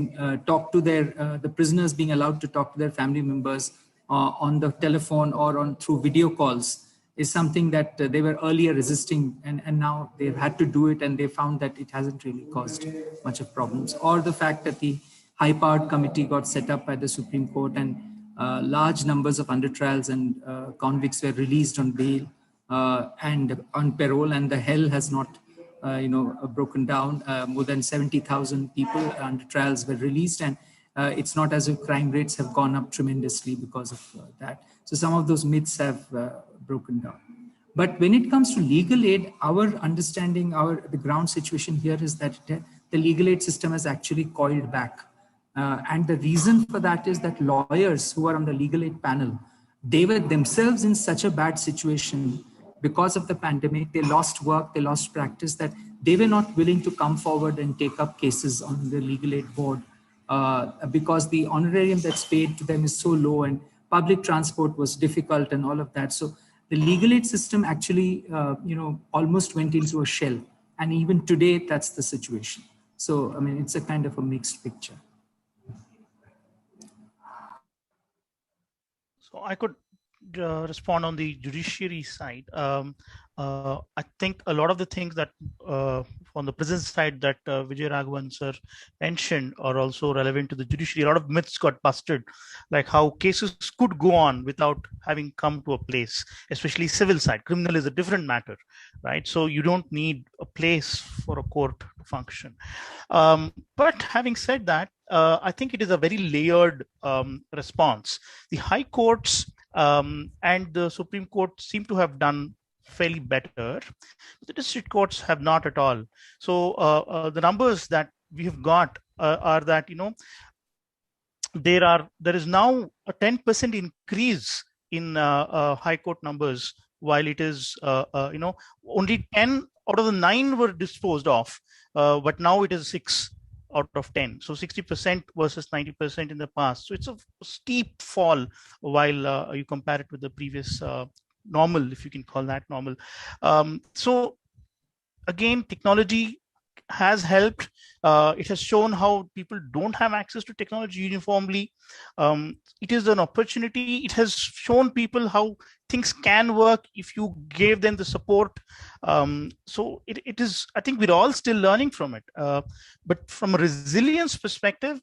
talk to the prisoners being allowed to talk to their family members on the telephone or through video calls is something that they were earlier resisting, and now they've had to do it, and they found that it hasn't really caused much of problems. Or the fact that the high-powered committee got set up by the Supreme Court, and large numbers of under trials and convicts were released on bail and on parole, and the hell has not broken down. More than 70,000 people under trials were released, and it's not as if crime rates have gone up tremendously because of that. So some of those myths have broken down. But when it comes to legal aid, our understanding, the ground situation here is that the legal aid system has actually coiled back. And the reason for that is that lawyers who are on the legal aid panel, they were themselves in such a bad situation because of the pandemic. They lost work, they lost practice, that they were not willing to come forward and take up cases on the legal aid board because the honorarium that's paid to them is so low, and public transport was difficult and all of that. So the legal aid system actually, almost went into a shell. And even today, that's the situation. So, I mean, it's a kind of a mixed picture. So I could respond on the judiciary side. I think a lot of the things that on the prison side that Vijay Raghavan sir mentioned are also relevant to the judiciary. A lot of myths got busted, like how cases could go on without having come to a place, especially civil side. Criminal is a different matter, right? So you don't need a place for a court to function. But having said that, I think it is a very layered response. The high courts and the Supreme Court seem to have done fairly better. The district courts have not at all. So the numbers that we have got are that, there is now a 10% increase in high court numbers, while it is, only 10 out of the 9 were disposed of, but now it is 6 out of 10. So 60% versus 90% in the past. So it's a steep fall while you compare it with the previous normal, if you can call that normal. So again, technology has helped. It has shown how people don't have access to technology uniformly. It is an opportunity. It has shown people how things can work if you gave them the support. So it is, I think we're all still learning from it. But from a resilience perspective,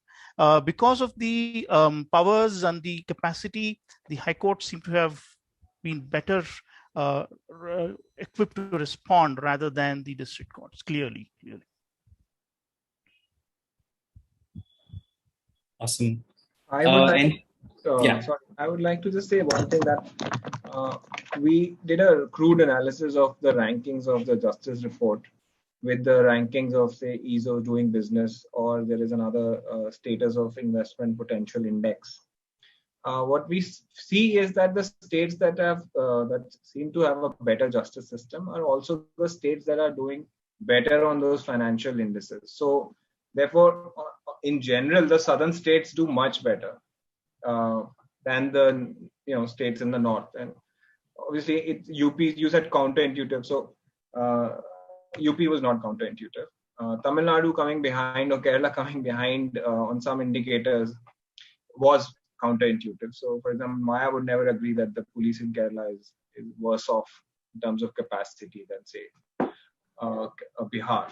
because of the powers and the capacity, the high courts seem to have been better equipped to respond rather than the district courts, clearly. Awesome. I would like to just say one thing, that we did a crude analysis of the rankings of the Justice Report with the rankings of, say, ease of doing business, or there is another status of investment potential index. What we see is that the states that have that seem to have a better justice system are also the states that are doing better on those financial indices. So therefore, in general, the southern states do much better than the states in the north. And obviously, it's UP. You said counterintuitive, so UP was not counterintuitive. Tamil Nadu coming behind, or Kerala coming behind on some indicators was counterintuitive. So, for example, Maja would never agree that the police in Kerala is worse off in terms of capacity than, say, Bihar.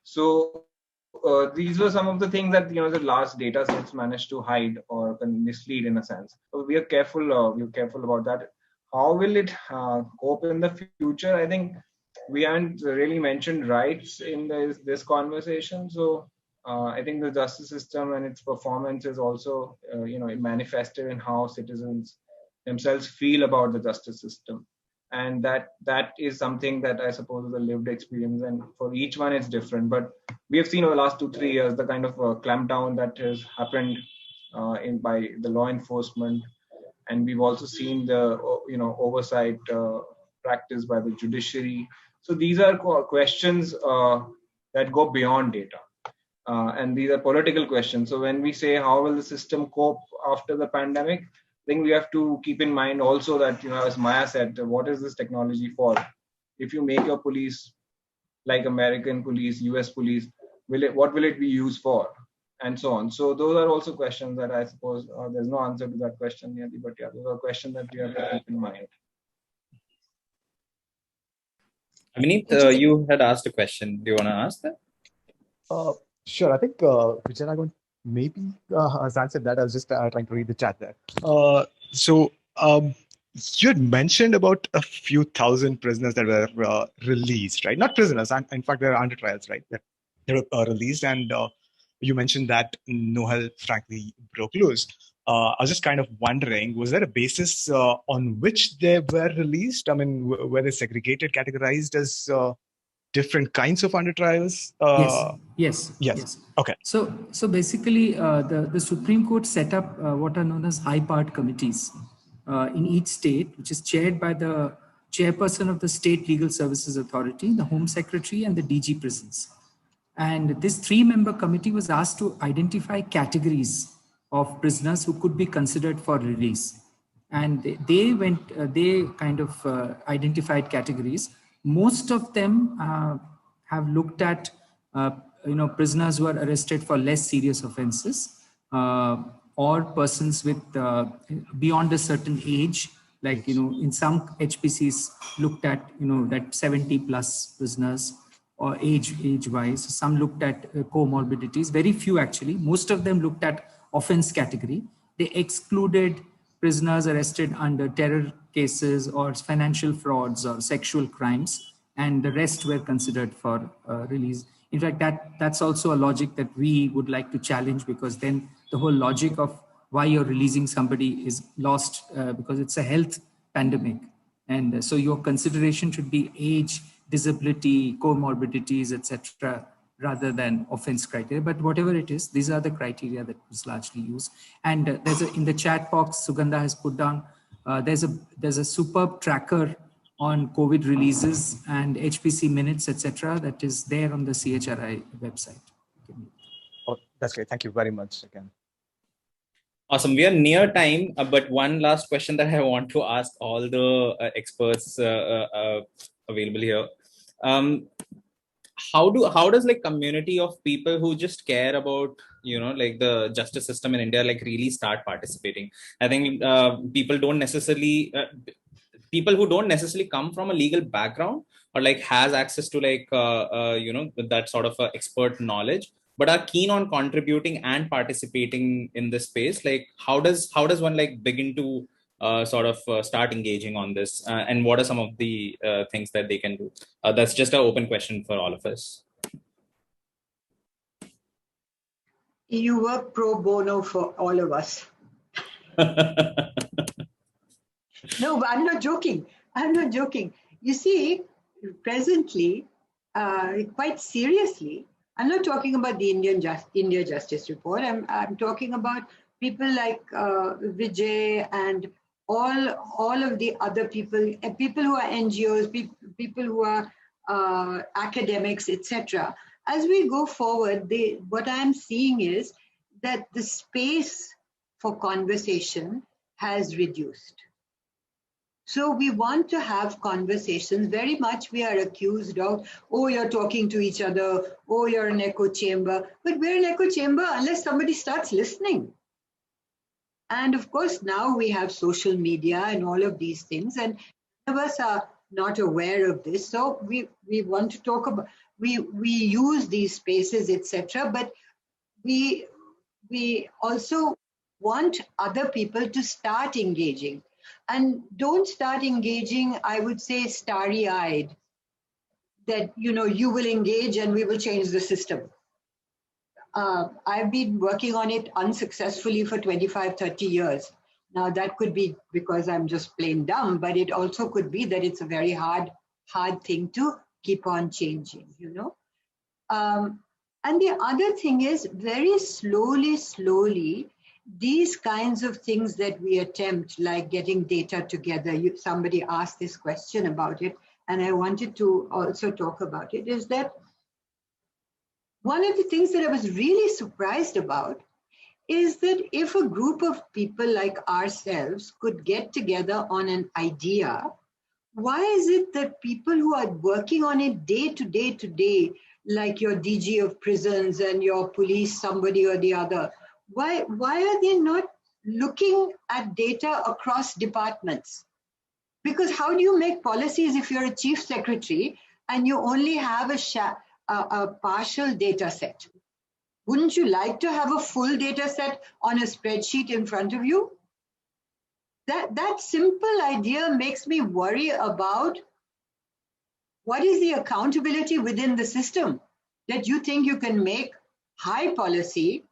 So these were some of the things that the last data sets managed to hide or can mislead in a sense. So we are careful. We're careful about that. How will it cope in the future? I think we haven't really mentioned rights in this conversation. So I think the justice system and its performance is also manifested in how citizens themselves feel about the justice system. And that is something that I suppose is a lived experience, and for each one it's different. But we have seen over the last 2-3 years the kind of clampdown that has happened by the law enforcement, and we've also seen the oversight practiced by the judiciary. So these are questions that go beyond data. and these are political questions. So when we say how will the system cope after the pandemic, I think we have to keep in mind also that, as Maya said, what is this technology for? If you make your police like American police, US police, what will it be used for? And so on. So those are also questions that I suppose there's no answer to that question yet, but yeah, those are questions that we have to keep in mind. Vineet, you had asked a question. Do you want to ask that? Sure. I think Vijayanagan maybe has answered that. I was just trying to read the chat there. So you had mentioned about a few thousand prisoners that were released, right? Not prisoners. In fact, they're under trials, right? They were released, and you mentioned that no help, frankly, broke loose. I was just kind of wondering, was there a basis on which they were released? I mean, were they segregated, categorized as different kinds of under trials? Yes. Okay. So basically, the Supreme Court set up what are known as high part committees in each state, which is chaired by the chairperson of the State Legal Services Authority, the Home Secretary, and the DG Prisons. And this 3-member committee was asked to identify categories of prisoners who could be considered for release. And they kind of identified categories. Most of them have looked at prisoners who are arrested for less serious offenses or persons with beyond a certain age, like in some HPCs looked at that 70 plus prisoners or age wise. Some looked at comorbidities, very few actually. Most of them looked at offense category. They excluded prisoners arrested under terror cases or financial frauds or sexual crimes, and the rest were considered for release. In fact, that's also a logic that we would like to challenge, because then the whole logic of why you're releasing somebody is lost because it's a health pandemic. And so your consideration should be age, disability, comorbidities, etc., rather than offense criteria. But whatever it is, these are the criteria that was largely used. And in the chat box, Sugandha has put down, there's a superb tracker on COVID releases and HPC minutes, etc., that is there on the CHRI website. Oh, that's great. Thank you very much again. Awesome. We are near time, but one last question that I want to ask all the experts available here. How does like community of people who just care about like the justice system in India like really start participating? I think people who don't necessarily come from a legal background or like has access to like that sort of expert knowledge, but are keen on contributing and participating in this space. Like how does one like begin to start engaging on this, and what are some of the things that they can do? That's just an open question for all of us. You work pro bono for all of us. No, but I'm not joking. You see, presently, quite seriously, I'm not talking about the India Justice Report. I'm talking about people like Vijay and all of the other people who are NGOs, people who are academics, etc. As we go forward, what I'm seeing is that the space for conversation has reduced. So we want to have conversations. Very much we are accused of, oh, you're talking to each other, oh, you're an echo chamber. But we're an echo chamber unless somebody starts listening. And of course, now we have social media and all of these things, and none of us are not aware of this. So we want to talk about, we use these spaces, etc. But we also want other people to start engaging. And don't start engaging, I would say, starry-eyed, that, you will engage and we will change the system. I've been working on it unsuccessfully for 25, 30 years. Now, that could be because I'm just plain dumb, but it also could be that it's a very hard thing to keep on changing, And the other thing is, very slowly, these kinds of things that we attempt, like getting data together, somebody asked this question about it, and I wanted to also talk about it, is that One of the things that I was really surprised about is that if a group of people like ourselves could get together on an idea, why is it that people who are working on it day to day, like your DG of prisons and your police, somebody or the other, why are they not looking at data across departments? Because how do you make policies if you're a chief secretary and you only have a partial data set? Wouldn't you like to have a full data set on a spreadsheet in front of you? That simple idea makes me worry about what is the accountability within the system that you think you can make high policy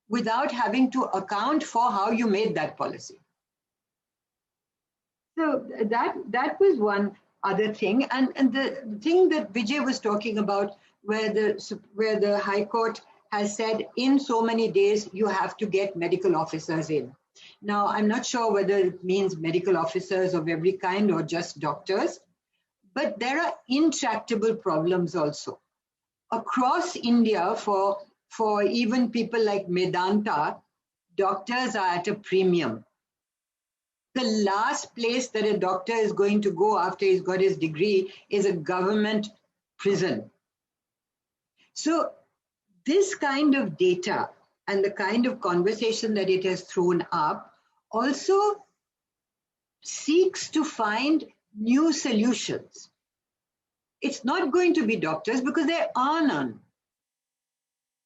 without having to account for how you made that policy. So that was one other thing. And the thing that Vijay was talking about, where the High Court has said in so many days you have to get medical officers in. Now, I'm not sure whether it means medical officers of every kind or just doctors, but there are intractable problems also. Across India, for even people like Medanta, doctors are at a premium. The last place that a doctor is going to go after he's got his degree is a government prison. So this kind of data and the kind of conversation that it has thrown up also seeks to find new solutions. It's not going to be doctors because there are none.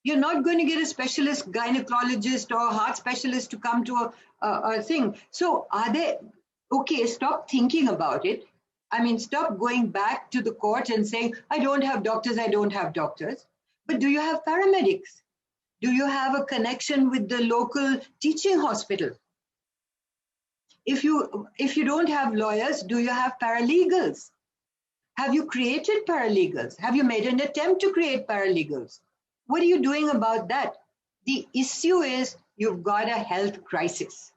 You're not going to get a specialist gynecologist or heart specialist to come to a thing. So are they, okay, stop thinking about it. I mean, stop going back to the court and saying, I don't have doctors, I don't have doctors. But do you have paramedics? Do you have a connection with the local teaching hospital? If you don't have lawyers, do you have paralegals? Have you created paralegals? Have you made an attempt to create paralegals? What are you doing about that? The issue is you've got a health crisis.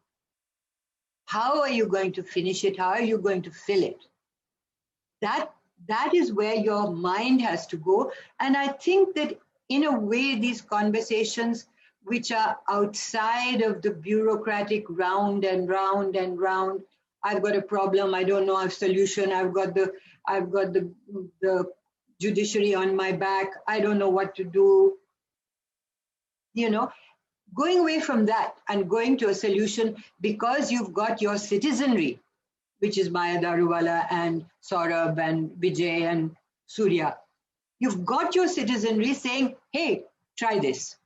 How are you going to finish it? How are you going to fill it? That is where your mind has to go. And I think that in a way, these conversations which are outside of the bureaucratic round and round and round, I've got a problem, I don't know a solution, I've got the judiciary on my back, I don't know what to do. You know, going away from that and going to a solution because you've got your citizenry, which is Maja, Daruwala and Saurabh and Vijay and Surya. You've got your citizenry saying, hey, try this.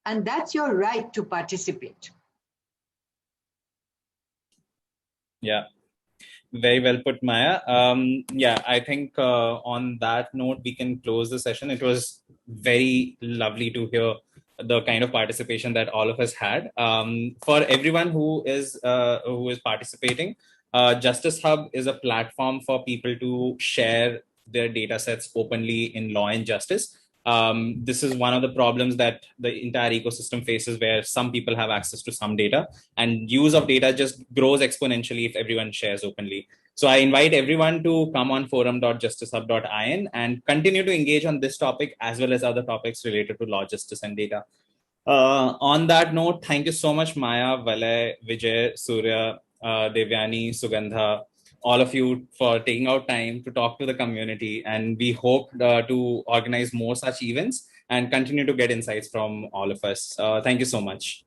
And that's your right to participate. Yeah, very well put, Maja. Yeah, I think on that note, we can close the session. It was very lovely to hear the kind of participation that all of us had. For everyone who is participating, Justice Hub is a platform for people to share their data sets openly in law and justice. This is one of the problems that the entire ecosystem faces, where some people have access to some data, and use of data just grows exponentially if everyone shares openly. So I invite everyone to come on forum.justicehub.in and continue to engage on this topic as well as other topics related to law, justice, and data. On that note, thank you so much, Maja, Valay, Vijay, Surya, Devyani, Sugandha, all of you for taking out time to talk to the community. And we hope to organize more such events and continue to get insights from all of us. Thank you so much.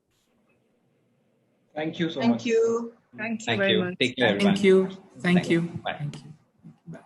Thank you so much. Thank you. Thank you very much. Take care, everyone. Thank you. Thank you. Bye. Thank you. Bye.